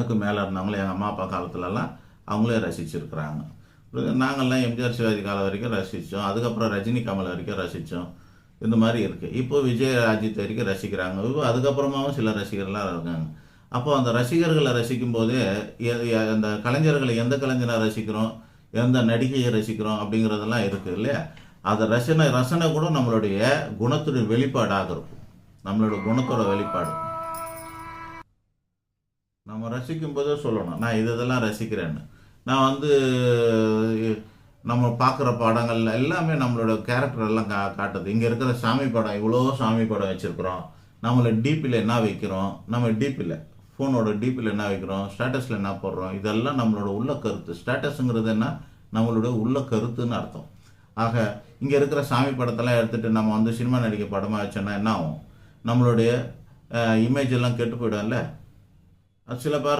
எனக்கு மேலே இருந்தவங்களும் எங்கள் அம்மா அப்பா காலத்துலலாம் அவங்களே ரசிச்சிருக்கிறாங்க. நாங்கள்லாம் எம்ஜிஆர் சிவாஜி காலம் வரைக்கும் ரசித்தோம். அதுக்கப்புறம் ரஜினி கமல் வரைக்கும் ரசித்தோம். இந்த மாதிரி இருக்குது. இப்போ விஜய் அஜித் வரைக்கும் ரசிக்கிறாங்க. இப்போ அதுக்கப்புறமாவும் சில ரசிகர்லாம் இருக்காங்க. அப்போ அந்த ரசிகர்களை ரசிக்கும் போதே அந்த கலைஞர்களை எந்த கலைஞரை ரசிக்கிறோம், எந்த நடிகையை ரசிக்கிறோம் அப்படிங்கிறதெல்லாம் இருக்குது இல்லையா? அந்த ரசனை கூட நம்மளுடைய குணத்துடைய வெளிப்பாடாக இருக்கும். நம்மளோட குணத்தோட வெளிப்பாடு. நம்ம ரசிக்கும் போதே சொல்லணும், நான் இதெல்லாம் ரசிக்கிறேன்னு. நான் நம்ம பார்க்குற படங்கள் எல்லாமே நம்மளோட கேரக்டர் எல்லாம் காட்டுது. இங்கே இருக்கிற சாமி படம், இவ்வளோ சாமி படம் வச்சுருக்குறோம். நம்மளை டிபியில் என்ன வைக்கிறோம், நம்ம டிபியில் ஃபோனோட டிபியில் என்ன வைக்கிறோம், ஸ்டேட்டஸில் என்ன போடுறோம், இதெல்லாம் நம்மளோட உள்ள கருத்து. ஸ்டேட்டஸுங்கிறது என்ன, நம்மளோட உள்ள கருத்துன்னு அர்த்தம். ஆக இங்கே இருக்கிற சாமி படத்தெல்லாம் எடுத்துகிட்டு நம்ம சினிமா நடிகை படமாக வச்சோன்னா என்ன ஆகும், நம்மளுடைய இமேஜ் எல்லாம் கெட்டு போயிடும்ல. சில பேர்